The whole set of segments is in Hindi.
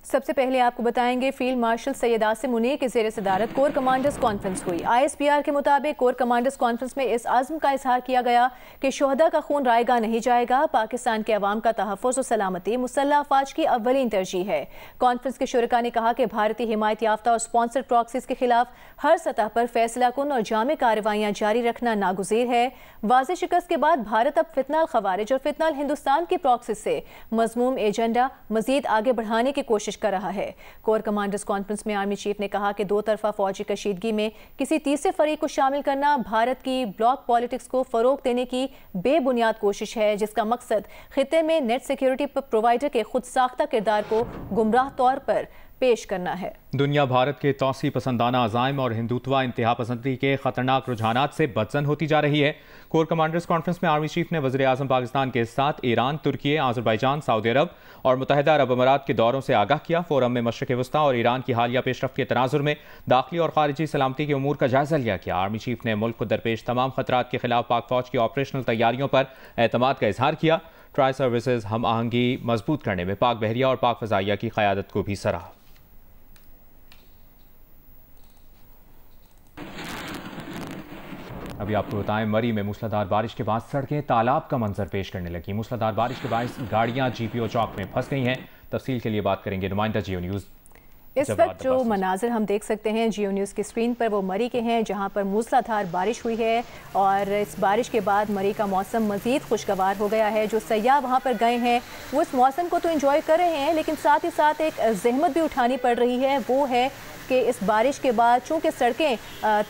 सबसे पहले आपको बताएंगे फील्ड मार्शल सैयद आसिम मुनीर के ज़ेर सदारत कोर कमांडर्स कॉन्फ्रेंस हुई। ISPR के मुताबिक कोर कमांडर्स कॉन्फ्रेंस में इस आज़म का इजहार किया गया कि शोहदा का खून रायगा नहीं जाएगा। पाकिस्तान के अवाम का तहफ़्फ़ुज़ और सलामती मुसल्लह अफ़वाज की अव्वलीन तरजीह है। कॉन्फ्रेंस के शुरका ने कहा कि भारतीय हिमायत याफ्ता और स्पॉन्सर्ड प्रॉक्सीज़ के खिलाफ हर सतह पर फैसला कुन और जामे कार्रवाइयाँ जारी रखना नागुज़ीर है। वाज़ेह शिकस्त के बाद भारत अब फितनाल खवारिज और फितनाल हिंदुस्तान की प्रॉक्सीज़ से मज़मूम एजेंडा मज़ीद आगे बढ़ाने की कोशिश कर रहा है। कोर कमांडर्स कॉन्फ्रेंस में आर्मी चीफ ने कहा कि दो तरफा फौजी कशीदगी में किसी तीसरे फरीक को शामिल करना भारत की ब्लॉक पॉलिटिक्स को फरोग देने की बेबुनियाद कोशिश है, जिसका मकसद खिते में नेट सिक्योरिटी प्रोवाइडर के खुद साख्ता किरदार को गुमराह तौर पर पेश करना है। दुनिया भारत के तौसी पसंदाना अज़ाइम और हिंदुत्वा इंतहा पसंदी के खतरनाक रुझानात से बदजन होती जा रही है। कोर कमांडर्स कॉन्फ्रेंस में आर्मी चीफ ने वज़ीर आज़म पाकिस्तान के साथ ईरान, तुर्की, आज़रबाईजान, सऊदी अरब और मुत्तहिदा अरब अमारात के दौरों से आगाह किया। फोरम में मशरिक़ वस्ता और ईरान की हालिया पेशरफ्त के तनाजुर में दाखिली और खारिजी सलामती के उमूर का जायजा लिया गया। आर्मी चीफ ने मुल्क को दरपेश तमाम खतरात के खिलाफ पाक फौज की ऑपरेशनल तैयारियों पर एतमाद का इजहार किया। ट्राई सर्विसेज हम आहंगी मजबूत करने में पाक बहरिया और पाक फ़ज़ाइया की क़यादत को भी सराहा। अभी आपको बताएं, मरी में मूसलाधार बारिश के बाद सड़कें तालाब का मंजर पेश करने लगी। मूसलाधार बारिश के बाद गाड़ियां GPO चौक में फंस गई हैं। तफसील के लिए बात करेंगे नुमाइंदा जियो न्यूज़। इस वक्त जो मनाजिर हम देख सकते हैं जियो न्यूज़ की स्क्रीन पर, वो मरी के हैं जहां पर मूसलाधार बारिश हुई है और इस बारिश के बाद मरी का मौसम मज़ीद खुशगवार हो गया है। जो सयाह वहां पर गए हैं वो इस मौसम को तो एंजॉय कर रहे हैं, लेकिन साथ ही साथ एक जहमत भी उठानी पड़ रही है। वो है कि इस बारिश के बाद चूँकि सड़कें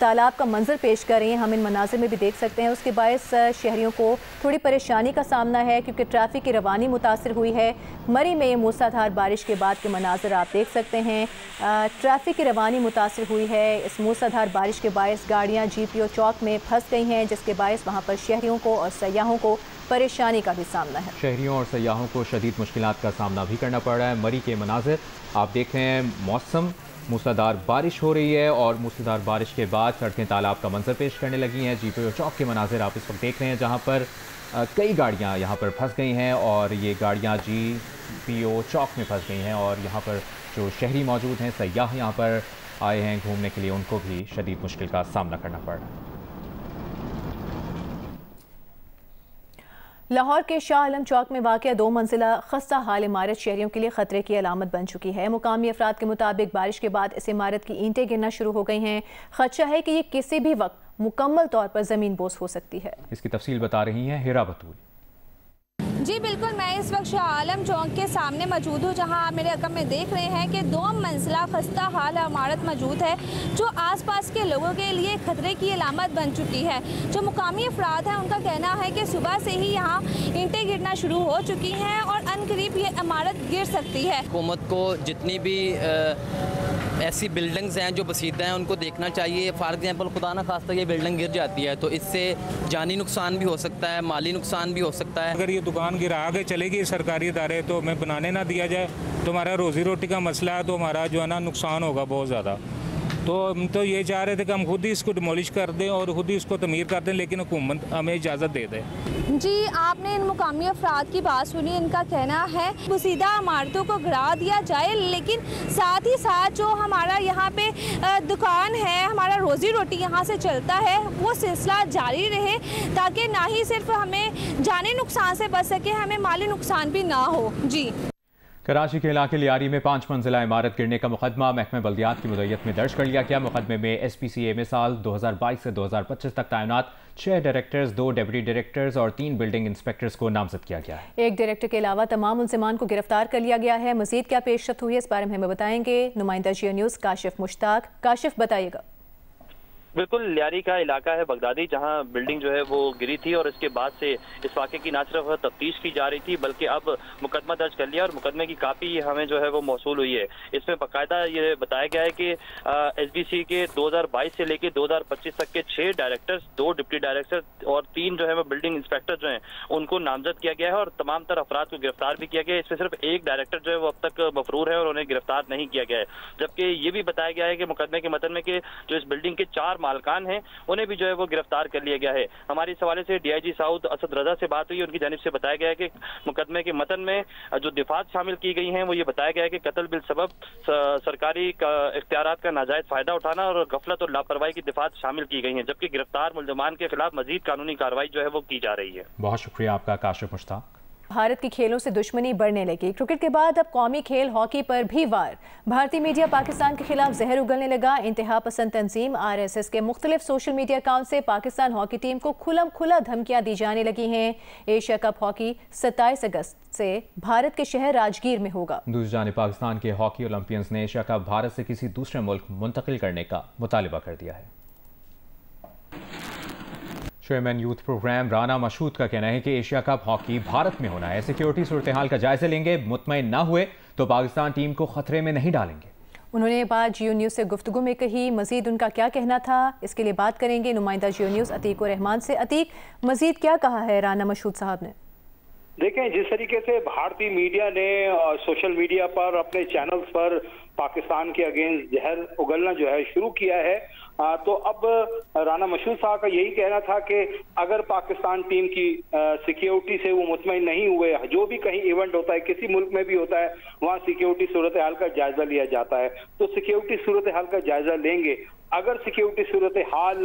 तालाब का मंजर पेश कर रही हैं, हम इन मनाजिर में भी देख सकते हैं, उसके बायस शहरियों को थोड़ी परेशानी का सामना है क्योंकि ट्रैफिक की रवानी मुतासर हुई है। मरी में मूसलाधार बारिश के बाद के मनाजिर आप देख सकते हैं। ट्रैफिक की रवानी मुतासर हुई है। इस मूसलाधार बारिश के बायस गाड़ियाँ GPO चौक में फंस गई हैं, जिसके बायस वहाँ पर शहरियों को और सयाहों को परेशानी का भी सामना है। शहरियों और सयाहों को शदीद मुश्किलात का सामना भी करना पड़ रहा है। मरी के मनाजिर आप देख रहे हैं, मौसम मूसलाधार बारिश हो रही है और मूसलाधार बारिश के बाद सड़कें तालाब का मंजर पेश करने लगी हैं। GPO चौक के मनाजिर आप इस वक्त देख रहे हैं, जहाँ पर कई गाड़ियाँ यहाँ पर फंस गई हैं और ये गाड़ियाँ GPO चौक में फंस गई हैं और यहाँ पर जो शहरी मौजूद हैं, सयाह यहाँ पर आए हैं घूमने के लिए, उनको भी शदीद मुश्किल का सामना करना पड़ रहा है। लाहौर के शाह आलम चौक में वाक़या 2 मंजिला खस्ता हाल इमारत शहरियों के लिए खतरे की अलामत बन चुकी है। मुकामी अफराद के मुताबिक बारिश के बाद इस इमारत की ईंटें गिरना शुरू हो गई हैं। खदशा है कि ये किसी भी वक्त मुकम्मल तौर पर ज़मीन बोस हो सकती है। इसकी तफसील बता रही हैं हिरा बतूल। जी बिल्कुल, मैं इस वक्त शाह आलम चौक के सामने मौजूद हूँ, जहाँ आप मेरे रकम में देख रहे हैं कि 2 मंजिला खस्ता हाल इमारत मौजूद है जो आसपास के लोगों के लिए खतरे की अलामत बन चुकी है। जो मुकामी अफराद हैं उनका कहना है कि सुबह से ही यहाँ ईंटें गिरना शुरू हो चुकी हैं और अनकरीब ये इमारत गिर सकती है। हुकूमत को जितनी भी ऐसी बिल्डिंग्स हैं जो बसीदा हैं उनको देखना चाहिए। फॉर एग्जाम्पल खुदा ना खास्ता ये बिल्डिंग गिर जाती है तो इससे जानी नुकसान भी हो सकता है, माली नुकसान भी हो सकता है। अगर ये दुकान गिरा के चलेगी सरकारी इदारे तो हमें बनाने ना दिया जाए तो हमारा रोज़ी रोटी का मसला है, तो हमारा जो है ना नुकसान होगा बहुत ज़्यादा। तो हम तो ये चाह रहे थे कि हम खुद ही इसको डिमोलिश कर दें और खुद ही इसको तमीर कर दें, लेकिन हुकूमत हमें इजाज़त दे दे। जी आपने इन मुकामी अफराद की बात सुनी। इनका कहना है बसीदा इमारतों को गिरा दिया जाए, लेकिन साथ ही साथ जो हमारा यहाँ पे दुकान है, हमारा रोज़ी रोटी यहाँ से चलता है, वो सिलसिला जारी रहे ताकि ना ही सिर्फ हमें जानी नुकसान से बच सके, हमें माली नुकसान भी ना हो। जी कराची के इलाके लियारी में 5 मंजिला इमारत गिरने का मुकदमा महकमे बल्दियात की मुद्दत में दर्ज कर लिया गया। मुकदमे में SPCA में साल 2022 से 2025 तक तैनात 6 डायरेक्टर्स, 2 डिप्टी डायरेक्टर्स और 3 बिल्डिंग इंस्पेक्टर्स को नामजद किया गया है। एक डायरेक्टर के अलावा तमाम मुलजिमान को गिरफ्तार कर लिया गया है। मजीद क्या पेशरफ्त हुई है इस बारे में हमें बताएंगे नुमाइंदा जियो न्यूज़ काशिफ मुश्ताक। काशिफ बताइएगा। बिल्कुल, लियारी का इलाका है बगदादी, जहां बिल्डिंग जो है वो गिरी थी और इसके बाद से इस वाक़े की न सिर्फ तफ्तीश की जा रही थी बल्कि अब मुकदमा दर्ज कर लिया और मुकदमे की कापी हमें जो है वो मौसूल हुई है। इसमें बाकायदा ये बताया गया है कि SBC के 2022 से लेकर 2025 तक के 6 डायरेक्टर्स, 2 डिप्टी डायरेक्टर और 3 जो है वो बिल्डिंग इंस्पेक्टर जो हैं उनको नामजद किया गया है और तमाम तर अफराद को गिरफ्तार भी किया गया है। इसमें सिर्फ एक डायरेक्टर जो है वो अब तक मफरूर है और उन्हें गिरफ्तार नहीं किया गया है। जबकि ये भी बताया गया है कि मुकदमे के मतन में कि जो इस बिल्डिंग के 4 मालकान हैं उन्हें भी जो है वो गिरफ्तार कर लिया गया है। हमारी इस हवाले से DIG साउथ असद रजा से बात हुई, उनकी जानिब से बताया गया है कि मुकदमे के मतन में जो दिफात शामिल की गई हैं वो ये बताया गया है कि कत्ल बिल सबब सरकारी इख्तियारात का नाजायज फायदा उठाना और गफलत और लापरवाही की दिफात शामिल की गई हैं, जबकि गिरफ्तार मुल्ज़मान के खिलाफ मजीद कानूनी कार्रवाई जो है वो की जा रही है। बहुत शुक्रिया आपका काशिफ मुश्ताक। भारत की खेलों से दुश्मनी बढ़ने लगी। क्रिकेट के बाद अब कौमी खेल हॉकी पर भी वार। भारतीय मीडिया पाकिस्तान के खिलाफ जहर उगलने लगा। इंतहा पसंद तंजीम RSS के मुख्तलिफ सोशल मीडिया अकाउंट से पाकिस्तान हॉकी टीम को खुलम खुला धमकियां दी जाने लगी हैं। एशिया कप हॉकी 27 अगस्त से भारत के शहर राजगीर में होगा। दूसरी जानिब पाकिस्तान के हॉकी ओलंपियंस ने एशिया कप भारत से किसी दूसरे मुल्क मुंतकिल करने का मुतालिबा कर दिया है। Chairman youth programme Rana Mashhood का कहना है कि एशिया कप हॉकी भारत में होना है। सिक्योरिटी सूरत हाल का जायजा लेंगे, मुतमईन ना हुए तो पाकिस्तान टीम को खतरे में नहीं डालेंगे। उन्होंने बात जियो न्यूज़ से गुफ्तगू में कही। मजीद उनका क्या कहना था, इसके लिए बात करेंगे नुमाइंदा जियो न्यूज़ अतीक रहमान से। अतीक, मजीद क्या कहा है राना मशहूद साहब ने? देखें, जिस तरीके से भारतीय मीडिया ने सोशल मीडिया पर अपने चैनल्स पर पाकिस्तान के अगेंस्ट जहर उगलना जो है शुरू किया है, तो अब राना मशहूद साहब का यही कहना था कि अगर पाकिस्तान टीम की सिक्योरिटी से वो मुतमईन नहीं हुए, जो भी कहीं इवेंट होता है, किसी मुल्क में भी होता है, वहाँ सिक्योरिटी सूरत हाल का जायजा लिया जाता है, तो सिक्योरिटी सूरत हाल का जायजा लेंगे। अगर सिक्योरिटी सूरत हाल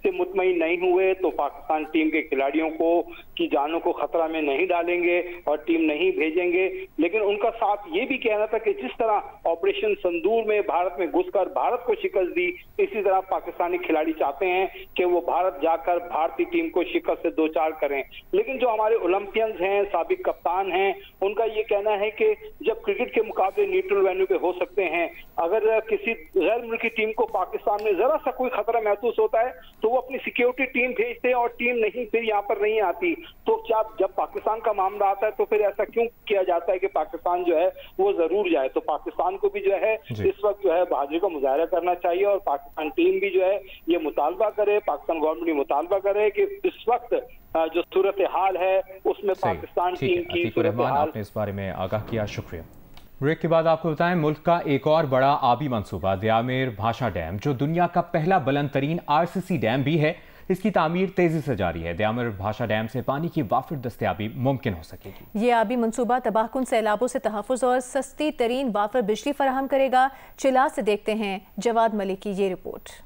से मुतमईन नहीं हुए तो पाकिस्तान टीम के खिलाड़ियों को की जानों को खतरा में नहीं डालेंगे और टीम नहीं भेजेंगे। लेकिन उनका साथ ये भी कहना था कि जिस तरह ऑपरेशन संदूर में भारत में घुसकर भारत को शिकस्त दी, इसी तरह पाकिस्तानी खिलाड़ी चाहते हैं कि वो भारत जाकर भारतीय टीम को शिकस्त से दो चार करें। लेकिन जो हमारे ओलंपियंस हैं, साबिक कप्तान हैं, उनका ये कहना है कि जब क्रिकेट के मुकाबले न्यूट्रल वेन्यू पे हो सकते हैं, अगर किसी गैर मुल्की टीम को पाकिस्तान जरा सा कोई खतरा महसूस होता है तो वो अपनी सिक्योरिटी टीम भेजते हैं और टीम नहीं फिर यहाँ पर नहीं आती। तो क्या जब पाकिस्तान का मामला आता है तो फिर ऐसा क्यों किया जाता है कि पाकिस्तान जो है वो जरूर जाए? तो पाकिस्तान को भी जो है इस वक्त जो है बहादुरी का मुजाहरा करना चाहिए और पाकिस्तान टीम भी जो है ये मुतालबा करे, पाकिस्तान गवर्नमेंट मुतालबा करे कि इस वक्त जो सूरत हाल है उसमें पाकिस्तान टीम की सूरत हाल। आपने इस बारे में आगाह किया, शुक्रिया। ब्रेक के बाद आपको बताएं, मुल्क का एक और बड़ा आबी मंसूबा द्यामेर भाषा डैम, जो दुनिया का पहला बुलंद तरीन RCC डैम भी है, इसकी तामीर तेजी से जारी है। द्यामेर भाषा डैम से पानी की वाफिर दस्तयाबी मुमकिन हो सकेगी। ये आबी मंसूबा तबाहकुन सैलाबों से तहफ़्फ़ुज़ और सस्ती तरीन वाफिर बिजली फराहम करेगा। चिला से देखते हैं जवाद मलिक की ये रिपोर्ट।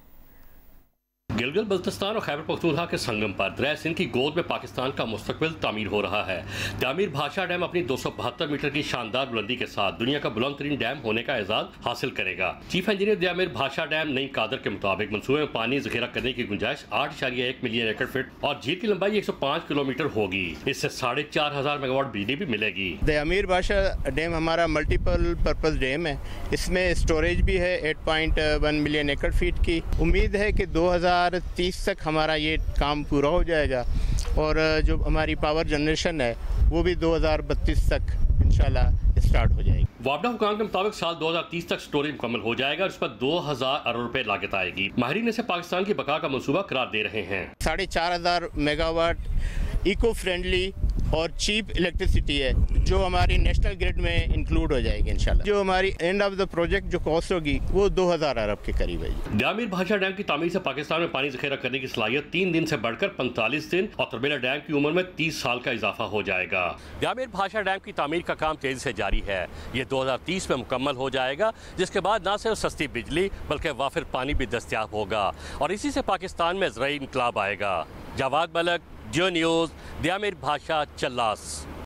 गिलगित बल्तिस्तान और खैबर पख्तूनख्वा के संगम पर दरिया सिंध की गोद में पाकिस्तान का मुस्तकबिल तामीर हो रहा है। द्यामेर भाषा डैम अपनी 272 मीटर की शानदार बुलंदी के साथ दुनिया का बुलंद तरीन डैम होने का एजाज हासिल करेगा। चीफ इंजीनियर द्यामेर भाषा डैम नई कादर के मुताबिक मंसूबे में पानी जखीरा करने की गुंजाइश 8.1 मिलियन एकड़ फीट और झील की लंबाई 105 किलोमीटर होगी। इससे 4,500 मेगावाट बिजली भी मिलेगी। द्यामेर भाषा डैम हमारा मल्टीपल पर्पज डैम है। इसमें स्टोरेज भी है 8.1 मिलियन एकड़ फीट की। उम्मीद है कि 2030 तक हमारा ये काम पूरा हो जाएगा और जो हमारी पावर जनरेशन है वो भी 2032 तक इंशाल्लाह स्टार्ट हो जाएगी। वापडा हुकाम के मुताबिक साल 2030 तक स्टोरेज मुकम्मल हो जाएगा और इस पर 2000 अरब रुपए लागत आएगी। माहिरीन इसे पाकिस्तान की बका का मंसूबा करार दे रहे हैं। 4,500 मेगावाट इको फ्रेंडली और चीप इलेक्ट्रिसिटी है जो हमारी नेशनल ग्रिड में इंक्लूड हो जाएगी इंशाल्लाह। जो हमारी एंड ऑफ द प्रोजेक्ट जो कॉस्ट होगी वो 2000 अरब के करीब है। द्यामेर भाषा डैम की तामीर से पाकिस्तान में पानी जखीरा करने की सलाहियत 3 दिन से बढ़कर 45 दिन और तरबेला डैम की उम्र में 30 साल का इजाफा हो जाएगा। द्यामेर भाषा डैम की तामीर का काम तेजी से जारी है। ये 2030 में मुकम्मल हो जाएगा, जिसके बाद न सिर्फ सस्ती बिजली बल्कि वाफिर पानी भी दस्तयाब होगा और इसी से पाकिस्तान में ज़राई इनकलाब आएगा। जवाद मलिक, जियो न्यूज़, द्यामेर भाषा, चल्लास।